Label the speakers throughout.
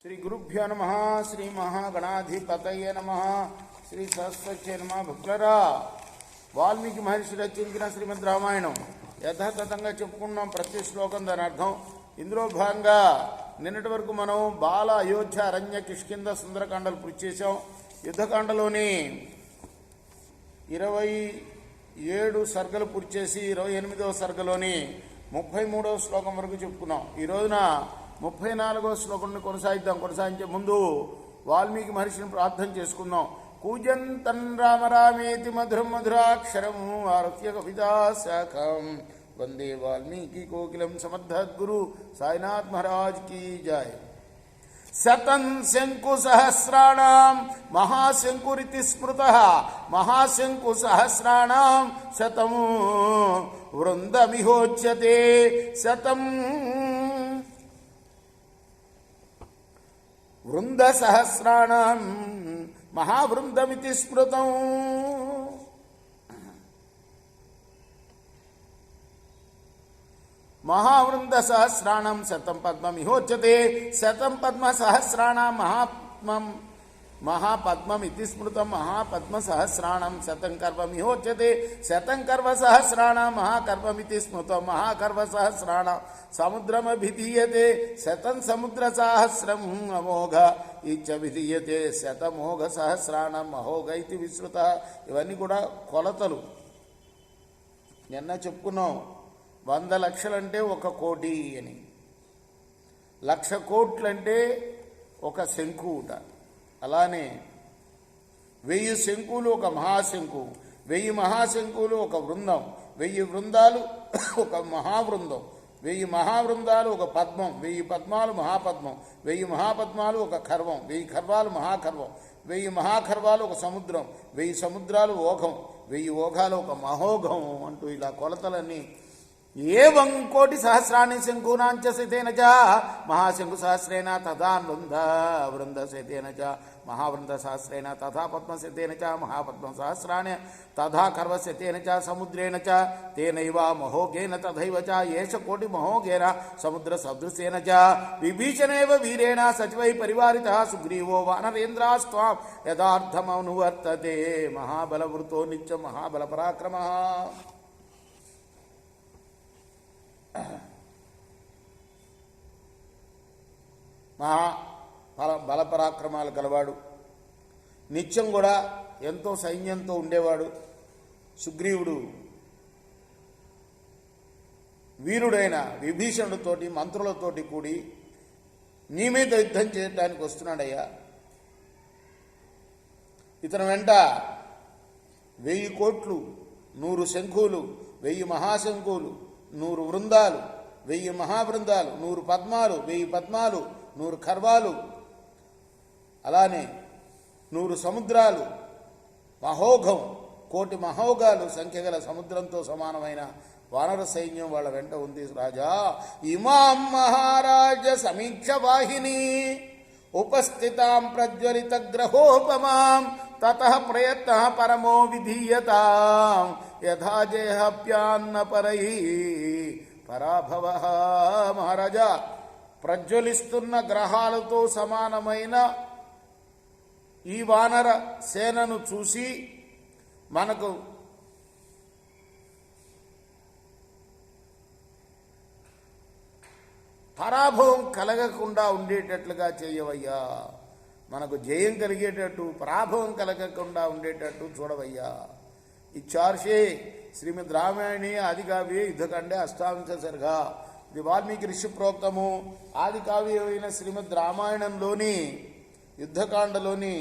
Speaker 1: श्री गुरुभ्यो नमः श्री महागणाधिपतये नमः श्री सरस्वती नमः భక్తులారా వాల్మీకి మహర్షి రచించిన శ్రీమద్ రామాయణం యథాతథంగా చెప్పుకున్నాం. ప్రతి శ్లోకం దాని అర్థం. ఇందులో భాగంగా నిన్నటి వరకు మనం బాల అయోధ్య అరణ్య కిష్కింద సుందరకాండలు పూర్తి చేశాం. యుద్ధకాండలోని 27 సర్గలు పూర్తి చేసి 28వ సర్గలోని 33వ శ్లోకం వరకు చెప్పుకున్నాం. ఈ రోజున 34వ శ్లోకాన్ని కొనసాగించే ముందు వాల్మీకి మహర్షిని ప్రార్థన చేసుకుందాం. కూజంతన్ రామ రామేతి మధురం మధురాక్షరం ఆరుహ్య కవితా శాఖం వందే వాల్మీకి కోకిలం సమర్థద్గురు సాయినాథ్ మహారాజ్ की जय. శతం శంకు సహస్రాణం మహాశంకురితి స్మృతః మహాశంకు సహస్రాణం శతం వృందమిహోచ్యతే శతం వృంద సహస్రాణం మహావృందమితి స్మృతం. మహావృంద సహస్రాణం శతం పద్మమిహోచ్యతే శతం పద్మ సహస్రాణం మహాపద్మమితి స్మృతం. మహాపద్మ సహస్రాణం శతం కర్వమిహోచ్యతే శతం కర్వ సహస్రాణం మహాకర్వమితి స్మృతం. మహాకర్వ సహస్రాణం సముద్రమభిధీయతే శతం సముద్ర సహస్రం అమోఘ ఇత్యభిధీయతే శతమోఘ సహస్రాణం అహోఘ ఇది విశ్రుత. ఇవన్నీ కూడా కొలతలు. నిన్న చెప్పుకున్నాం 100 లక్షలంటే 1 కోటి అని, 1,00,000 కోట్లంటే 1 శంకుట. అలానే 1000 శంకులు 1 మహాశంకు, 1000 మహాశంకులు 1 బృందం, 1000 బృందాలు 1 మహాబృందం, 1000 మహాబృందాలు 1 పద్మం, 1000 పద్మాలు మహాపద్మం, 1000 మహాపద్మాలు 1 ఖర్వం, 1000 ఖర్వాలు మహాఖర్వం, 1000 మహాఖర్వాలు 1 సముద్రం, 1000 సముద్రాలు ఓఘం, 1000 ఓఘాలు 1 మహోఘం అంటూ ఇలా కొలతలన్నీ. ఏవం కోటి సహస్రాణి శంకునాంచ శతేన చ మహాశంకు సహస్రేణ తథా వృంద శతేన చ మహావృంద సహస్రేణ తథా పద్మ శతేన చ మహాపద్మ సహస్రాణ తథా కర్వ శతేన చ సముద్రేణ చ తేనైవ మహోఘేన తథైవ చ ఏష కోటి మహోఘేన సముద్ర సదృశేన చ విభీషణేవ వీరేణ సచివై పరివారితః సుగ్రీవో వానరేంద్రాస్త్వాం యథార్థమనువర్తతే మహాబలవృతో నిత్య మహాబల పరాక్రమః. బలపరాక్రమాలు గలవాడు, నిత్యం కూడా ఎంతో సైన్యంతో ఉండేవాడు సుగ్రీవుడు. వీరుడైన విభీషణుడితోటి మంత్రులతోటి కూడి నీ మీద యుద్ధం చేయడానికి వస్తున్నాడయ్యా. ఇతని వెంట 1000 కోట్లు, 100 శంఖులు, 1000 మహాశంఖులు, 100 వృందాలు, 1000 మహాబృందాలు, 100 పద్మాలు, 1000 పద్మాలు, 100 ఖర్వాలు, అలానే 100 సముద్రాలు, మహోఘం, కోటి మహోఘాలు, సంఖ్యగల సముద్రంతో సమానమైన వానర సైన్యం వాళ్ళ వెంట ఉంది. రాజా ఇమాం మహారాజ సమీక్ష వాహిని ఉపస్థితాం ప్రజ్వలిత గ్రహోపమాం తతః ప్రయత్న పరమో విధీయతాం యథా జేహప్యాన్న పరై పరాభవ. మహారాజా, ప్రజ్వలిస్తున్న గ్రహాలతో సమానమైన ఈ వానర సేనను చూసి మనకు పరాభవం కలగకుండా ఉండేటట్లుగా చేయవయ్యా. మనకు జయం కలిగేటట్టు, పరాభవం కలగకుండా ఉండేటట్టు చూడవయ్యా. ఇచ్చార్షే శ్రీమద్ రామాయణి ఆదికావ్యే యుద్ధకాండే అష్టాంశ సర్గ. ఇది వాల్మీకి ఋషి ప్రోక్తము. ఆదికావ్యమైన శ్రీమద్ రామాయణంలోని యుద్ధకాండలోని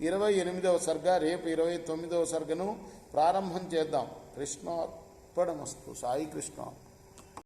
Speaker 1: 28వ సర్గ. రేపు 29వ సర్గను ప్రారంభం చేద్దాం. కృష్ణార్పణమస్తు. సాయి కృష్ణ.